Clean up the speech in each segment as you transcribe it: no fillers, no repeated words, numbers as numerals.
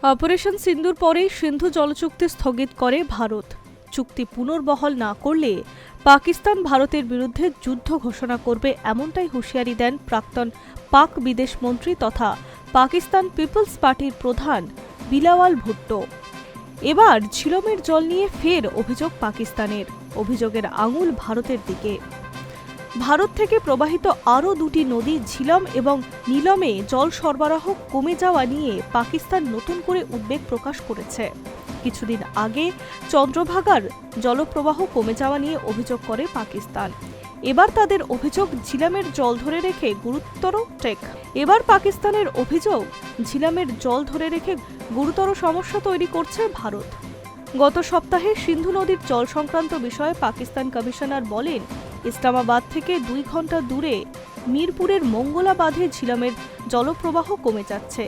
Operation সিন্দুর পরেই সিন্ধু জলচুক্তি স্থগিত করে ভারত। চুক্তি পুনর্বহাল না করলে পাকিস্তান ভারতের বিরুদ্ধে যুদ্ধ ঘোষণা করবে, এমনটাই হুঁশিয়ারি দেন প্রাক্তন পাক বিদেশমন্ত্রী তথা পাকিস্তান পিপলস পার্টির প্রধান বিলাওয়াল ভুট্টো। এবার ঝিলমের জল নিয়ে ফের অভিযোগ পাকিস্তানের। অভিযোগের আঙুল ভারতের দিকে। ভারত থেকে প্রবাহিত আরও দুটি নদী ঝিলম এবং নীলমে জল সরবরাহ কমে যাওয়া নিয়ে পাকিস্তান নতুন করে উদ্বেগ প্রকাশ করেছে। কিছুদিন আগে চন্দ্রভাগার জলপ্রবাহ কমে যাওয়া নিয়ে অভিযোগ করে পাকিস্তান। এবার তাদের অভিযোগ ঝিলামের জল ধরে রেখে গুরুতর সমস্যা তৈরি করছে ভারত। গত সপ্তাহে সিন্ধু নদীর জল সংক্রান্ত বিষয়ে পাকিস্তান কমিশনার বলেন, ইসলামাবাদ থেকে 2 ঘন্টা দূরে মিরপুরের মঙ্গলা বাঁধে ঝিলামের জলপ্রবাহ কমে যাচ্ছে।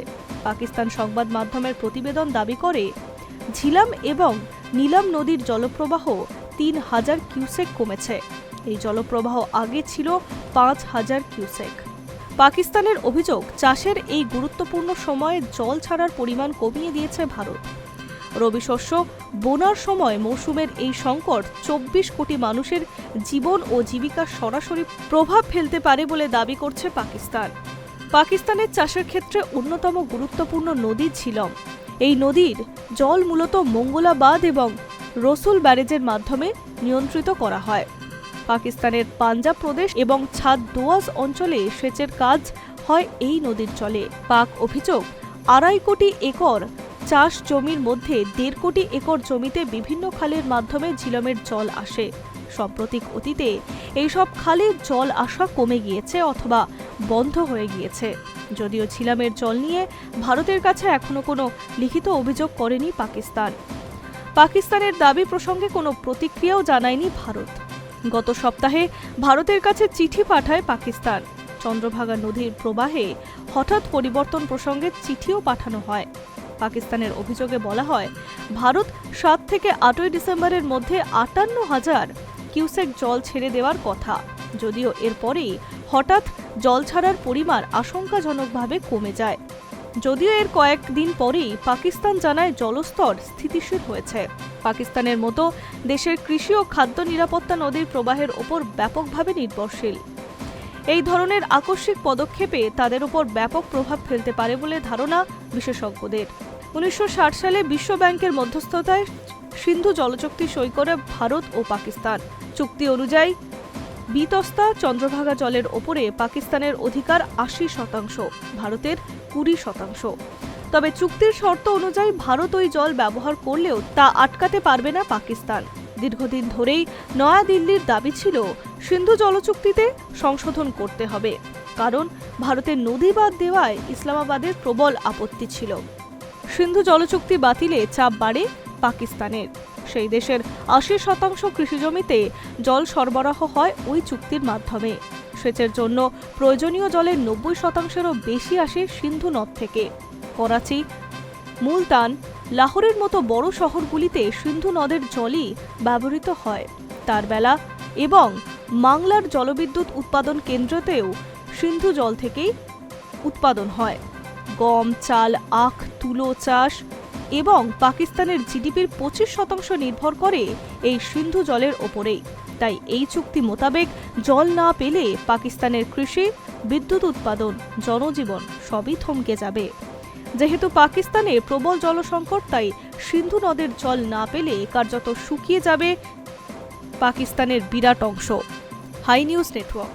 পাকিস্তান সংবাদ মাধ্যমের প্রতিবেদন দাবি করে, ঝিলাম এবং নীলম নদীর জলপ্রবাহ 3000 কিউসেক কমেছে। এই জলপ্রবাহ আগে ছিল 5000 কিউসেক। পাকিস্তানের অভিযোগ, চাষের এই গুরুত্বপূর্ণ সময়ে জল ছাড়ার পরিমাণ কমিয়ে দিয়েছে ভারত। রবি শস্য বোনার সময় মৌসুমের এই সংকট 24 কোটি মানুষের জীবন ও জীবিকার সরাসরি প্রভাব ফেলতে পারে বলে দাবি করছে পাকিস্তান। পাকিস্তানের চাষের ক্ষেত্রে অন্যতম গুরুত্বপূর্ণ নদী ঝিলম। এই নদীর জল মূলত মঙ্গলা বাঁধ এবং রসুল ব্যারেজের মাধ্যমে নিয়ন্ত্রিত করা হয়। পাকিস্তানের পাঞ্জাব প্রদেশ এবং ছাদ দোয়াজ অঞ্চলে সেচের কাজ হয় এই নদীর জলে। পাক অভিযোগ, 2.5 কোটি একর চাষ জমির মধ্যে 1.5 কোটি একর জমিতে বিভিন্ন খালের মাধ্যমে ঝিলমের জল আসে। সাম্প্রতিক অতীতে এইসব খালে জল আসা কমে গিয়েছে অথবা বন্ধ হয়ে গিয়েছে। যদিও ঝিলামের জল নিয়ে ভারতের কাছে এখনো কোনো লিখিত অভিযোগ করেনি পাকিস্তান। পাকিস্তানের দাবি প্রসঙ্গে কোনো প্রতিক্রিয়াও জানায়নি ভারত। গত সপ্তাহে ভারতের কাছে চিঠি পাঠায় পাকিস্তান। চন্দ্রভাগা নদীর প্রবাহে হঠাৎ পরিবর্তন প্রসঙ্গে চিঠিও পাঠানো হয়। পাকিস্তানের অভিযোগে বলা হয়, ভারত 7 থেকে 8 ডিসেম্বরের মধ্যে 58,000 কিউসেক জল ছেড়ে দেওয়ার কথা। যদিও এরপরেই হঠাৎ জল ছাড়ার পরিমাণ আশঙ্কাজনকভাবে কমে যায়। যদিও এর কয়েকদিন পরেই পাকিস্তান জানায় জলস্তর স্থিতিশীল হয়েছে। পাকিস্তানের মতো দেশের কৃষি ও খাদ্য নিরাপত্তা নদীর প্রবাহের ওপর ব্যাপকভাবে নির্ভরশীল। এই ধরনের আকস্মিক পদক্ষেপে তাদের উপর ব্যাপক প্রভাব ফেলতে পারে বলে ধারণা বিশেষজ্ঞদের। 1960 সালে বিশ্ব ব্যাংকের মধ্যস্থতায় সিন্ধু জলচুক্তি সই করে ভারত ও পাকিস্তান। চুক্তি অনুযায়ী বিতস্তা চন্দ্রভাগা জলের ওপরে পাকিস্তানের অধিকার 80%, ভারতের 20%। তবে চুক্তির শর্ত অনুযায়ী ভারত ওই জল ব্যবহার করলেও তা আটকাতে পারবে না পাকিস্তান। দীর্ঘদিন ধরেই নয়াদিল্লির দাবি ছিল, সিন্ধু জলচুক্তিতে সংশোধন করতে হবে, কারণ ভারতের নদী বাদ দেওয়ায় ইসলামাবাদের প্রবল আপত্তি ছিল। সিন্ধু জলচুক্তি বাতিলে চাপ বাড়ে পাকিস্তানের। সেই দেশের 80% কৃষিজমিতে জল সরবরাহ হয় ওই চুক্তির মাধ্যমে। সেচের জন্য প্রয়োজনীয় জলের 90%-এরও বেশি আসে সিন্ধু নদ থেকে। করাচি, মুলতান, লাহোরের মতো বড় শহরগুলিতে সিন্ধু নদের জলই ব্যবহৃত হয়। তারবেলা এবং মাংলার জলবিদ্যুৎ উৎপাদন কেন্দ্রতেও সিন্ধু জল থেকেই উৎপাদন হয়। গম, চাল, আখ, তুলো চাষ এবং পাকিস্তানের জিডিপির 25% নির্ভর করে এই সিন্ধু জলের ওপরেই। তাই এই চুক্তি মোতাবেক জল না পেলে পাকিস্তানের কৃষি, বিদ্যুৎ উৎপাদন, জনজীবন সবই থমকে যাবে। যেহেতু পাকিস্তানে প্রবল জলসংকট, তাই সিন্ধু নদের জল না পেলে কার্যত শুকিয়ে যাবে পাকিস্তানের বিরাট অংশ। Hi News network.